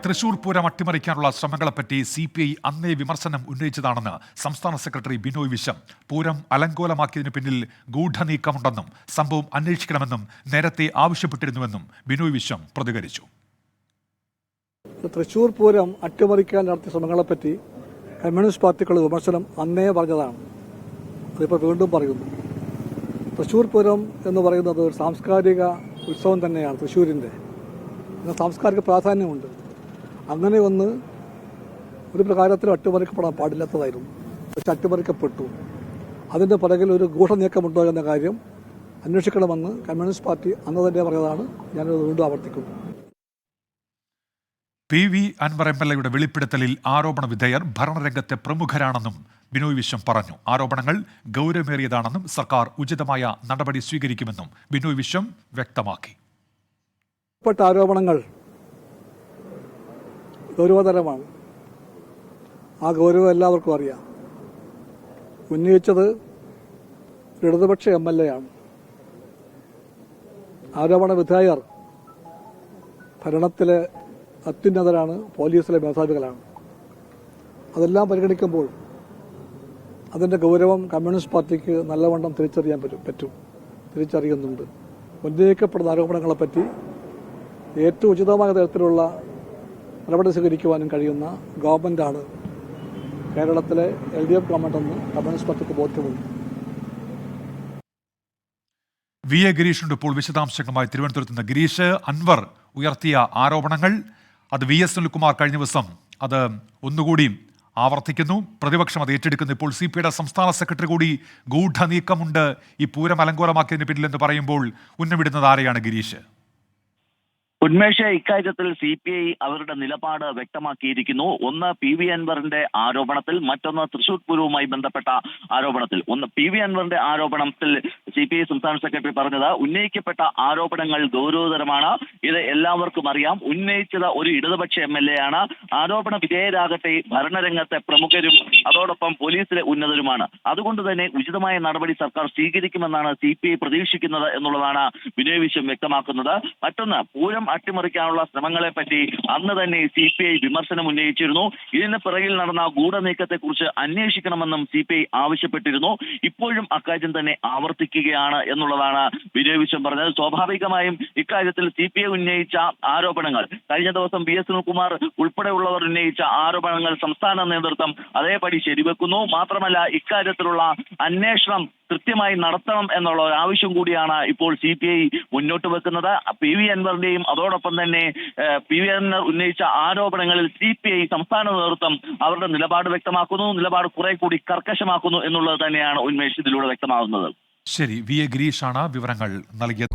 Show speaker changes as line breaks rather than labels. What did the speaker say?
Thrissur Pooram അട്ടിമറിക്കാനുള്ള ശ്രമങ്ങളെപ്പറ്റി CPI അന്നേ വിമർശനം ഉന്നയിച്ചതാണെന്ന് സംസ്ഥാന സെക്രട്ടറി ബിനോയ് വിശ്വം. പൂരം അലങ്കോലമാക്കിയതിനു പിന്നിൽ ഗൂഢനീക്കമുണ്ടെന്നും സംഭവം അന്വേഷിക്കണമെന്നും നേരത്തെ ആവശ്യപ്പെട്ടിരുന്നുവെന്നും ബിനോയ് വിശ്വം പ്രതികരിച്ചു.
തൃശൂർ പൂരം അട്ടിമറിക്കാൻ നടത്തിയ ശ്രമങ്ങളെപ്പറ്റി കമ്മ്യൂണിസ്റ്റ് പാർട്ടികളുടെ വിമർശനം അന്നേ പറഞ്ഞതാണ്. അതിപ്പോൾ വീണ്ടും പറയുന്നു. തൃശൂർ പൂരം എന്ന് പറയുന്നത് ഒരു സാംസ്കാരിക ഉത്സവം തന്നെയാണ്. തൃശ്ശൂരിൻ്റെ സാംസ്കാരിക പ്രാധാന്യമുണ്ട്. അങ്ങനെ ഒന്ന് ഒരു പ്രകാരത്തിലും അട്ടിമറിക്കപ്പെടാൻ പാടില്ലാത്തതായിരുന്നു. പക്ഷെ അട്ടിമറിക്കപ്പെട്ടു. അതിന്റെ പുറകിൽ ഒരു ഗൂഢനീക്കമുണ്ടോ എന്ന കാര്യം അന്വേഷിക്കണമെന്ന് കമ്മ്യൂണിസ്റ്റ് പാർട്ടി അന്ന് തന്നെ പറഞ്ഞതാണ്. ഞാനത് വീണ്ടും ആവർത്തിക്കുന്നു.
PV അൻവർ MLAയുടെ വെളിപ്പെടുത്തലിൽ ആരോപണ വിധേയർ ഭരണരംഗത്തെ പ്രമുഖരാണെന്നും ബിനോയ് വിശ്വം പറഞ്ഞു. ആരോപണങ്ങൾ ഗൗരവമേറിയതാണെന്നും സർക്കാർ ഉചിതമായ നടപടി സ്വീകരിക്കുമെന്നും ബിനോയ് വിശ്വം വ്യക്തമാക്കി.
ആരോപണങ്ങൾ ഗൗരവതരമാണ്. ആ ഗൗരവം എല്ലാവർക്കും അറിയാം. ഉന്നയിച്ചത് ഇടതുപക്ഷ MLA ആണ്. ആരോപണ വിധേയർ ഭരണത്തിലെ അത്യുന്നതരാണ്, പോലീസിലെ മേധാവികളാണ്. അതെല്ലാം പരിഗണിക്കുമ്പോൾ അതിന്റെ ഗൗരവം കമ്മ്യൂണിസ്റ്റ് പാർട്ടിക്ക് നല്ലവണ്ണം തിരിച്ചറിയാൻ പറ്റും, തിരിച്ചറിയുന്നുണ്ട്. ഉന്നയിക്കപ്പെടുന്ന ആരോപണങ്ങളെപ്പറ്റി ഏറ്റവും ഉചിതമായ തരത്തിലുള്ള നടപടി സ്വീകരിക്കുവാനും കഴിയുന്ന ഗവൺമെന്റാണ് കേരളത്തിലെ LDF ഗവൺമെന്റെന്ന് കമ്മ്യൂണിസ്റ്റ് പാർട്ടിക്ക് ബോധ്യമുണ്ട്.
VA ഗിരീഷുണ്ട് ഇപ്പോൾ വിശദാംശങ്ങളുമായി തിരുവനന്തപുരത്ത് നിന്ന്. ഗിരീഷ്, അൻവർ ഉയർത്തിയ ആരോപണങ്ങൾ അത് VS സുനിൽകുമാർ കഴിഞ്ഞ ദിവസം അത് ഒന്നുകൂടി ആവർത്തിക്കുന്നു. പ്രതിപക്ഷം അത് ഏറ്റെടുക്കുന്നു. ഇപ്പോൾ CPIയുടെ സംസ്ഥാന സെക്രട്ടറി കൂടി ഗൂഢനീക്കമുണ്ട് ഈ പൂരം അലങ്കോലമാക്കിയതിന് പിന്നിലെന്ന് പറയുമ്പോൾ ഉന്നമിടുന്നത് ആരെയാണ് ഗിരീഷ്?
ഉന്മേഷ്, ഇക്കാര്യത്തിൽ CPI അവരുടെ നിലപാട് വ്യക്തമാക്കിയിരിക്കുന്നു. ഒന്ന് PV അൻവറിന്റെ ആരോപണത്തിൽ, മറ്റൊന്ന് തൃശൂർ പൂരവുമായി ബന്ധപ്പെട്ട ആരോപണത്തിൽ. ഒന്ന് PV അൻവറിന്റെ ആരോപണത്തിൽ CPI സംസ്ഥാന സെക്രട്ടറി പറഞ്ഞത്, ഉന്നയിക്കപ്പെട്ട ആരോപണങ്ങൾ ഗൗരവതരമാണ്, ഇത് എല്ലാവർക്കും അറിയാം. ഉന്നയിച്ചത് ഒരു ഇടതുപക്ഷ MLA ആണ്. ആരോപണ വിധേയരാകട്ടെ ഭരണരംഗത്തെ പ്രമുഖരും അതോടൊപ്പം പോലീസിലെ ഉന്നതരുമാണ്. അതുകൊണ്ട് തന്നെ ഉചിതമായ നടപടി സർക്കാർ സ്വീകരിക്കുമെന്നാണ് CPI പ്രതീക്ഷിക്കുന്നത് എന്നുള്ളതാണ് ബിനോയ് വിശ്വം വ്യക്തമാക്കുന്നത്. മറ്റൊന്ന്, പൂരം അട്ടിമറിക്കാനുള്ള ശ്രമങ്ങളെ പറ്റി അന്ന് തന്നെ CPI വിമർശനം ഉന്നയിച്ചിരുന്നു. ഇതിന് പിറകിൽ നടന്ന ഗൂഢനീക്കത്തെക്കുറിച്ച് അന്വേഷിക്കണമെന്നും CPI ആവശ്യപ്പെട്ടിരുന്നു. ഇപ്പോഴും അക്കാര്യം തന്നെ ആവർത്തിക്കുകയാണ് എന്നുള്ളതാണ് ബിനോയ് വിശ്വം പറഞ്ഞത്. സ്വാഭാവികമായും ഇക്കാര്യത്തിൽ CPI ഉന്നയിച്ച ആരോപണങ്ങൾ, കഴിഞ്ഞ ദിവസം VS സുനിൽകുമാർ ഉൾപ്പെടെയുള്ളവർ ഉന്നയിച്ച ആരോപണങ്ങൾ സംസ്ഥാന നേതൃത്വം അതേപടി ശരിവെക്കുന്നു. മാത്രമല്ല, ഇക്കാര്യത്തിലുള്ള അന്വേഷണം കൃത്യമായി നടത്തണം എന്നുള്ള ഒരു ആവശ്യം കൂടിയാണ് ഇപ്പോൾ CPI മുന്നോട്ട് വെക്കുന്നത്. PV അൻവറിന്റെയും അതോടൊപ്പം തന്നെ PV അൻവർ ഉന്നയിച്ച ആരോപണങ്ങളിൽ CPI സംസ്ഥാന നേതൃത്വം അവരുടെ നിലപാട് വ്യക്തമാക്കുന്നു, നിലപാട് കുറെ കൂടി കർക്കശമാക്കുന്നു എന്നുള്ളത് തന്നെയാണ് ഉന്മേഷ് ഇതിലൂടെ വ്യക്തമാകുന്നത്.
ശരി, VA ഗിരീഷാണ് വിവരങ്ങൾ നൽകിയത്.